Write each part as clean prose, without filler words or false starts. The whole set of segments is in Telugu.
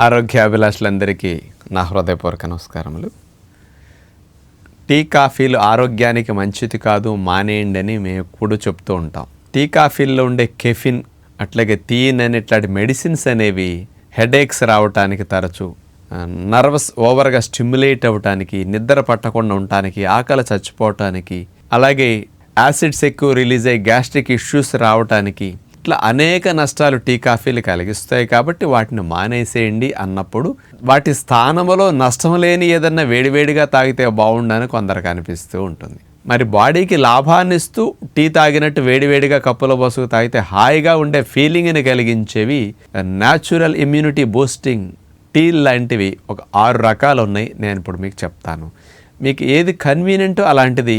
ఆరోగ్యాభిలాషులందరికీ నా హృదయపూర్వక నమస్కారములు. టీ కాఫీలు ఆరోగ్యానికి మంచిది కాదు, మానేయండి అని మేము ఎప్పుడు చెప్తూ ఉంటాం. టీ కాఫీల్లో ఉండే కెఫిన్ అట్లాగే థియిన్ అని ఇట్లాంటి మెడిసిన్స్ అనేవి హెడేక్స్ రావటానికి, తరచు నర్వస్ ఓవర్గా స్టిమ్యులేట్ అవ్వటానికి, నిద్ర పట్టకుండా ఉండటానికి, ఆకలి చచ్చిపోవటానికి, అలాగే యాసిడ్స్ ఎక్కువ రిలీజ్ అయ్యి గ్యాస్ట్రిక్ ఇష్యూస్ రావటానికి, ఇట్లా అనేక నష్టాలు టీ కాఫీలు కలిగిస్తాయి. కాబట్టి వాటిని మానేసేయండి అన్నప్పుడు వాటి స్థానంలో నష్టం లేని ఏదన్నా వేడివేడిగా తాగితే బాగుండని కొందరికి అనిపిస్తూ ఉంటుంది. మరి బాడీకి లాభాన్ని ఇస్తూ టీ తాగినట్టు వేడివేడిగా కప్పులో పోసుకు తాగితే హాయిగా ఉండే ఫీలింగ్ని కలిగించేవి న్యాచురల్ ఇమ్యూనిటీ బూస్టింగ్ టీ లాంటివి ఒక 6 రకాలు ఉన్నాయి. నేను ఇప్పుడు మీకు చెప్తాను. మీకు ఏది కన్వీనియంటో అలాంటిది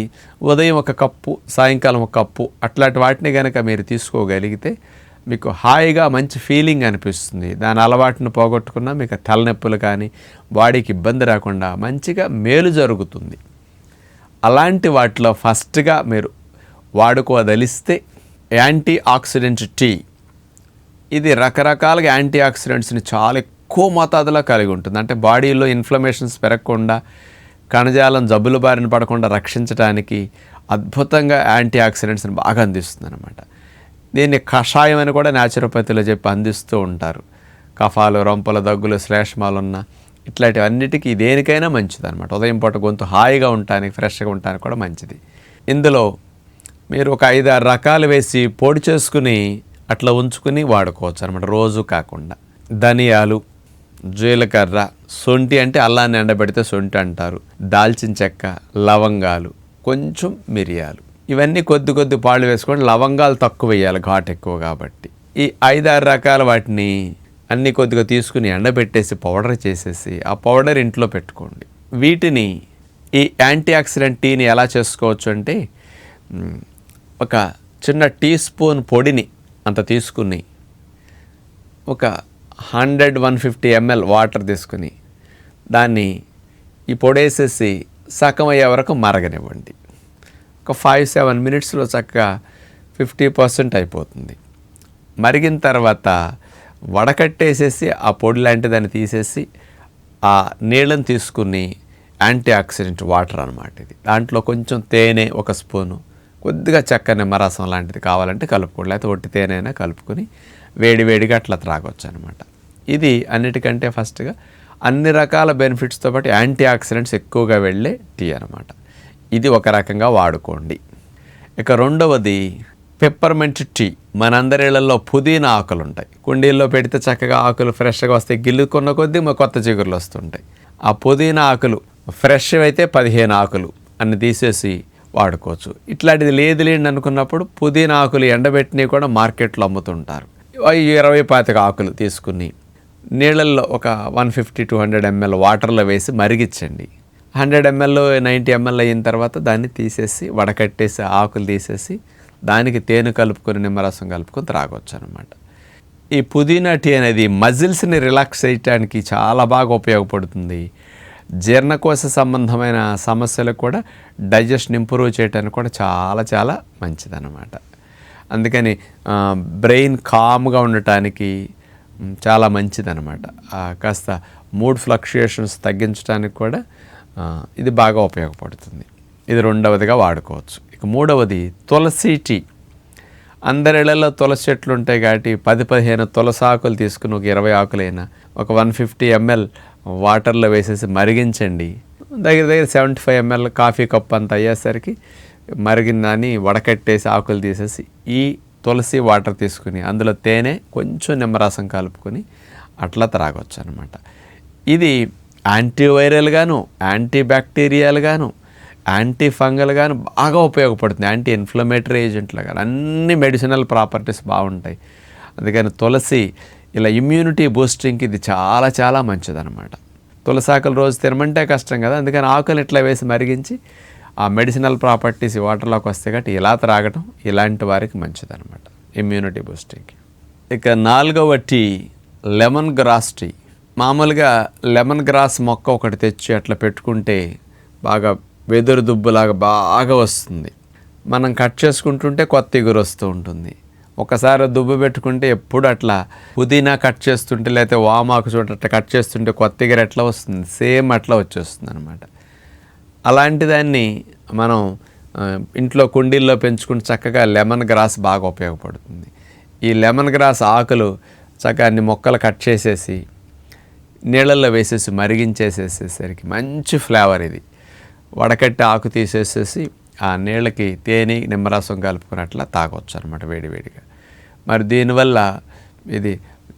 ఉదయం ఒక కప్పు, సాయంకాలం ఒక కప్పు అట్లాంటి వాటిని కనుక మీరు తీసుకోగలిగితే మీకు హాయిగా మంచి ఫీలింగ్ అనిపిస్తుంది. దాని అలవాటును పోగొట్టుకున్నా మీకు తలనొప్పులు కానీ బాడీకి ఇబ్బంది రాకుండా మంచిగా మేలు జరుగుతుంది. అలాంటి వాటిలో ఫస్ట్గా మీరు వాడుకోదలిస్తే యాంటీ ఆక్సిడెంట్ టీ. ఇది రకరకాలుగా యాంటీ ఆక్సిడెంట్స్ని చాలా ఎక్కువ మోతాదులో కలిగి ఉంటుంది. అంటే బాడీలో ఇన్ఫ్లమేషన్స్ పెరగకుండా, కణజాలం జబ్బుల బారిన పడకుండా రక్షించడానికి అద్భుతంగా యాంటీ ఆక్సిడెంట్స్ని బాగా అందిస్తుంది అనమాట. దీన్ని కషాయం అని కూడా న్యాచురోపతిలో చెప్పి అందిస్తూ ఉంటారు. కఫాలు, రొంపల, దగ్గులు, శ్లేష్మాలు ఉన్న ఇట్లాంటివన్నిటికీ దేనికైనా మంచిది అనమాట. ఉదయం పూట గొంతు హాయిగా ఉండటానికి, ఫ్రెష్గా ఉండటానికి కూడా మంచిది. ఇందులో మీరు ఒక 5-6 రకాలు వేసి పొడి చేసుకుని అట్లా ఉంచుకుని వాడుకోవచ్చు అనమాట, రోజు కాకుండా. ధనియాలు, జీలకర్ర, సొంటి అంటే అల్లాన్ని ఎండబెడితే సొంటి అంటారు, దాల్చిన చెక్క, లవంగాలు, కొంచెం మిరియాలు, ఇవన్నీ కొద్ది కొద్ది పాళ్ళు వేసుకొని లవంగాలు తక్కువ వేయాలి, ఘాట్ ఎక్కువ కాబట్టి. ఈ 5-6 రకాల వాటిని అన్నీ కొద్దిగా తీసుకుని ఎండబెట్టేసి పౌడర్ చేసేసి ఆ పౌడర్ ఇంట్లో పెట్టుకోండి. వీటిని ఈ యాంటీ ఆక్సిడెంట్ టీని ఎలా చేసుకోవచ్చు అంటే, ఒక చిన్న టీ స్పూన్ పొడిని అంత తీసుకుని ఒక 100-150 ml వాటర్ తీసుకుని దాన్ని ఈ పొడేసేసి సగం అయ్యే వరకు మరగనివ్వండి. ఒక 5-7 మినిట్స్లో చక్కగా 50% అయిపోతుంది. మరిగిన తర్వాత వడకట్టేసేసి ఆ పొడి లాంటి దాన్ని తీసేసి ఆ నీళ్ళని తీసుకుని యాంటీ ఆక్సిడెంట్ వాటర్ అనమాట ఇది. దాంట్లో కొంచెం తేనె, 1 స్పూను, కొద్దిగా చక్క నిమ్మరసం లాంటిది కావాలంటే కలుపుకోండి, లేకపోతే ఒట్టి తేనె అయినా కలుపుకొని వేడివేడిగా అట్లా త్రాగొచ్చు అనమాట. ఇది అన్నిటికంటే ఫస్ట్గా అన్ని రకాల బెనిఫిట్స్తో పాటు యాంటీ ఆక్సిడెంట్స్ ఎక్కువగా వెళ్ళే టీ అనమాట. ఇది ఒక రకంగా వాడుకోండి. ఇక రెండవది పెప్పర్మెంట్ టీ. మనందరి ఇళ్లలో పుదీనా ఆకులు ఉంటాయి. కుండీల్లో పెడితే చక్కగా ఆకులు ఫ్రెష్గా వస్తాయి, గిల్లుకున్న కొద్దీ కొత్త చిగురులు వస్తుంటాయి. ఆ పుదీనా ఆకులు ఫ్రెష్ అయితే 15 ఆకులు అన్ని తీసేసి వాడుకోవచ్చు. ఇట్లాంటిది లేదులేండి అనుకున్నప్పుడు పుదీనా ఆకులు ఎండబెట్టినవి కూడా మార్కెట్లో అమ్ముతుంటారు. 20-25 ఆకులు తీసుకుని నీళ్ళల్లో ఒక 150-200 ml వాటర్లో వేసి మరిగించండి. 100 ml 90 ml అయిన తర్వాత దాన్ని తీసేసి వడకట్టేసి ఆకులు తీసేసి దానికి తేనె కలుపుకొని నిమ్మరసం కలుపుకొని త్రాగొచ్చు అనమాట. ఈ పుదీనా టీ అనేది మజిల్స్ని రిలాక్స్ చేయడానికి చాలా బాగా ఉపయోగపడుతుంది. జీర్ణకోశ సంబంధమైన సమస్యలకు కూడా, డైజెషన్ ఇంప్రూవ్ చేయడానికి కూడా చాలా చాలా మంచిదన్నమాట. అందుకని బ్రెయిన్ కామ్గా ఉండటానికి చాలా మంచిదన్నమాట. కాస్త మూడ్ ఫ్లక్చుయేషన్స్ తగ్గించడానికి కూడా ఇది బాగా ఉపయోగపడుతుంది. ఇది రెండవదిగా వాడుకోవచ్చు. ఇక మూడవది తులసి టీ. అందరి ఇళ్లలో తులసి చెట్లు ఉంటాయి కాబట్టి 10-15 తులసి ఆకులు తీసుకుని ఒక 20 ఆకులైనా ఒక 150 ml వాటర్లో వేసేసి మరిగించండి. దగ్గర 75 ml కాఫీ కప్ అంత అయ్యేసరికి మరిగిందని వడకట్టేసి ఆకులు తీసేసి ఈ తులసి వాటర్ తీసుకుని అందులో తేనె, కొంచెం నిమ్మరసం కలుపుకొని అట్లా త్రాగొచ్చు అనమాట. ఇది యాంటీవైరల్ గాను, యాంటీ బ్యాక్టీరియల్ గాను, యాంటీ ఫంగల్ గాను బాగా ఉపయోగపడుతుంది. యాంటీ ఇన్ఫ్లమేటరీ ఏజెంట్లు కానీ అన్ని మెడిసినల్ ప్రాపర్టీస్ బాగుంటాయి. అందుకని తులసి ఇలా ఇమ్యూనిటీ బూస్టింగ్కి ఇది చాలా చాలా మంచిదన్నమాట. తులసి ఆకులు రోజు తినమంటే కష్టం కదా, అందుకని ఆకులు ఇట్లా వేసి మరిగించి ఆ మెడిసినల్ ప్రాపర్టీస్ వాటర్లోకి వస్తే కాబట్టి ఇలా త్రాగటం ఇలాంటి వారికి మంచిదన్నమాట, ఇమ్యూనిటీ బూస్టింగ్కి. ఇక 4వ టీ లెమన్ గ్రాస్ టీ. మామూలుగా లెమన్ గ్రాస్ మొక్క ఒకటి తెచ్చి అట్లా పెట్టుకుంటే బాగా వెదురు దుబ్బులాగా బాగా వస్తుంది. మనం కట్ చేసుకుంటుంటే కొత్త ఇగురు వస్తూ ఉంటుంది. ఒకసారి దుబ్బు పెట్టుకుంటే ఎప్పుడు అట్లా పుదీనా కట్ చేస్తుంటే లేకపోతే వామాకు చోట అట్లా కట్ చేస్తుంటే కొత్తగా ఎట్లా వస్తుంది, సేమ్ అట్లా వచ్చేస్తుంది అనమాట. అలాంటి దాన్ని మనం ఇంట్లో కుండీల్లో పెంచుకుంటే చక్కగా లెమన్ గ్రాస్ బాగా ఉపయోగపడుతుంది. ఈ లెమన్ గ్రాస్ ఆకులు చక్కగా అన్ని మొక్కలు కట్ చేసేసి నీళ్ళల్లో వేసేసి మరిగించేసేసేసరికి మంచి ఫ్లేవర్ ఇది. వడకట్టి ఆకు తీసేసేసి ఆ నీళ్ళకి తేనె నిమ్మరసం కలుపుకున్నట్లా తాగొచ్చు అనమాట వేడివేడిగా. మరి దీనివల్ల ఇది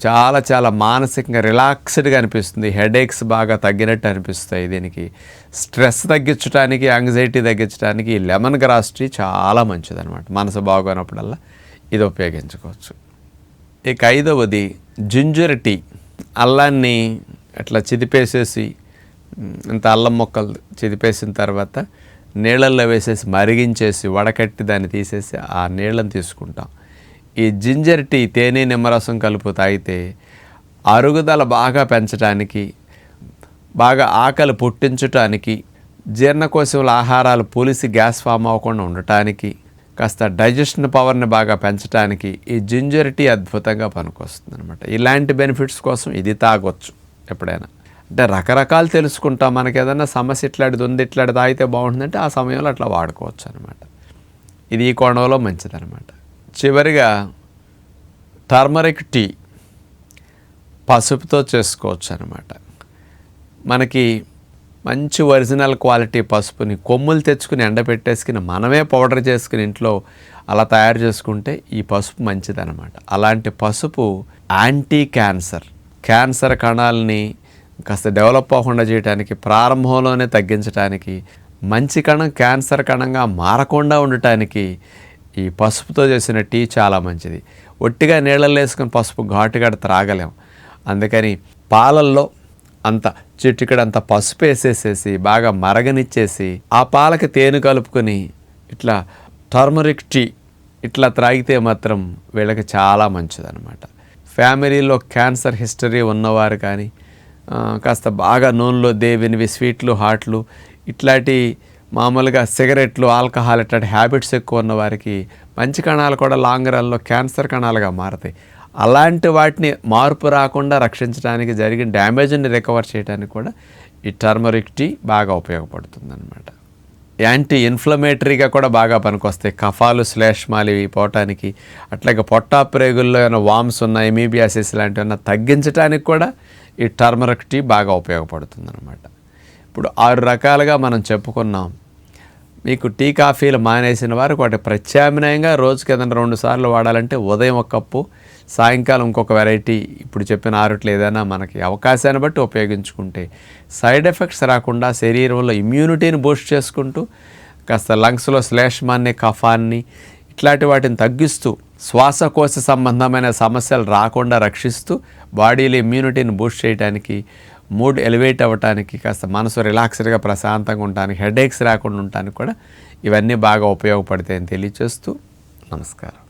చాలా చాలా మానసికంగా రిలాక్స్డ్గా అనిపిస్తుంది. హెడేక్స్ బాగా తగ్గినట్టు అనిపిస్తాయి. దీనికి స్ట్రెస్ తగ్గించడానికి, యాంగ్జైటీ తగ్గించడానికి ఈ లెమన్ గ్రాస్ టీ చాలా మంచిదన్నమాట. మనసు బాగోనప్పుడల్లా ఇది ఉపయోగించుకోవచ్చు. ఇక 5వది జింజర్ టీ. అల్లాన్ని అట్లా చిదిపేసేసి ఇంత అల్లం మొక్కలు చిదిపేసిన తర్వాత నీళ్ళల్లో వేసేసి మరిగించేసి వడకట్టి దాన్ని తీసేసి ఆ నీళ్ళని తీసుకుంటాం. ఈ జింజర్ టీ తేనె నిమ్మరసం కలుపు తాగితే అరుగుదల బాగా పెంచడానికి, బాగా ఆకలి పుట్టించటానికి, జీర్ణకోశంలో ఆహారాలు పులిసి గ్యాస్ ఫామ్ అవ్వకుండా ఉండటానికి, కాస్త డైజెషన్ పవర్ని బాగా పెంచడానికి ఈ జింజర్ టీ అద్భుతంగా పనికొస్తుంది అనమాట. ఇలాంటి బెనిఫిట్స్ కోసం ఇది తాగొచ్చు ఎప్పుడైనా. అంటే రకరకాలు తెలుసుకుంటాం. మనకి ఏదైనా సమస్య ఇట్లాంటిది ఉంది, ఇట్లాంటి తాగితే బాగుంటుందంటే ఆ సమయంలో అట్లా వాడుకోవచ్చు అనమాట. ఇది ఈ కోణంలో మంచిదనమాట. చివరిగా టర్మరిక్ టీ పసుపుతో చేసుకోవచ్చు అనమాట. మనకి మంచి ఒరిజినల్ క్వాలిటీ పసుపుని కొమ్ములు తెచ్చుకుని ఎండబెట్టేసుకుని మనమే పౌడర్ చేసుకుని ఇంట్లో అలా తయారు చేసుకుంటే ఈ పసుపు మంచిదన్నమాట. అలాంటి పసుపు యాంటీ క్యాన్సర్ కణాలని కాస్త డెవలప్ అవ్వకుండా చేయడానికి, ప్రారంభంలోనే తగ్గించడానికి, మంచి కణం క్యాన్సర్ కణంగా మారకుండా ఉండటానికి ఈ పసుపుతో చేసిన టీ చాలా మంచిది. ఒట్టిగా నీళ్ళల్లో వేసుకుని పసుపు ఘాటుగా త్రాగలేం. అందుకని పాలల్లో అంత చిటికడంత పసుపు వేసేసేసి బాగా మరగనిచ్చేసి ఆ పాలకి తేనె కలుపుకొని ఇట్లా టర్మరిక్ టీ ఇట్లా త్రాగితే మాత్రం వీళ్ళకి చాలా మంచిదన్నమాట. ఫ్యామిలీలో క్యాన్సర్ హిస్టరీ ఉన్నవారు కానీ, కాస్త బాగా నూనెలో దేవినివి స్వీట్లు, హాట్లు, ఇట్లాంటి మామూలుగా సిగరెట్లు, ఆల్కహాల్ ఇట్లాంటి హ్యాబిట్స్ ఎక్కువ ఉన్న వారికి మంచి కణాలు కూడా లాంగ్ రన్లో క్యాన్సర్ కణాలుగా మారతాయి. అలాంటి వాటిని మార్పు రాకుండా రక్షించడానికి, జరిగిన డ్యామేజ్ని రికవర్ చేయడానికి కూడా ఈ టర్మరిక్ టీ బాగా ఉపయోగపడుతుంది అన్నమాట. యాంటీ ఇన్ఫ్లమేటరీగా కూడా బాగా పనికొస్తాయి. కఫాలు, శ్లేష్మాలు ఇవి పోవటానికి, అట్లాగే పొట్టాప్రేగుల్లో ఏమైనా వామ్స్ ఉన్న ఎమీబియాసిస్ లాంటివన్నా తగ్గించడానికి కూడా ఈ టర్మరిక్ టీ బాగా ఉపయోగపడుతుంది అన్నమాట. ఇప్పుడు 6 రకాలుగా మనం చెప్పుకున్నాం. మీకు టీ కాఫీలు మానేసిన వారికి వాటి ప్రత్యామ్నాయంగా రోజుకి ఏదైనా 2 సార్లు వాడాలంటే ఉదయం 1 కప్పు, సాయంకాలం ఇంకొక వెరైటీ ఇప్పుడు చెప్పిన 6 ఏదైనా మనకి అవకాశాన్ని బట్టి ఉపయోగించుకుంటే సైడ్ ఎఫెక్ట్స్ రాకుండా శరీరంలో ఇమ్యూనిటీని బూస్ట్ చేసుకుంటూ కాస్త లంగ్స్లో శ్లేష్మాన్ని, కఫాన్ని ఇట్లాంటి వాటిని తగ్గిస్తూ శ్వాసకోశ సంబంధమైన సమస్యలు రాకుండా రక్షిస్తూ బాడీలో ఇమ్యూనిటీని బూస్ట్ చేయడానికి, మూడ్ ఎలివేట్ అవ్వటానికి, కాస్త మనసు రిలాక్స్డ్గా ప్రశాంతంగా ఉండటానికి, హెడేక్స్ రాకుండా ఉండటానికి కూడా ఇవన్నీ బాగా ఉపయోగపడతాయని తెలియచేస్తూ నమస్కారం.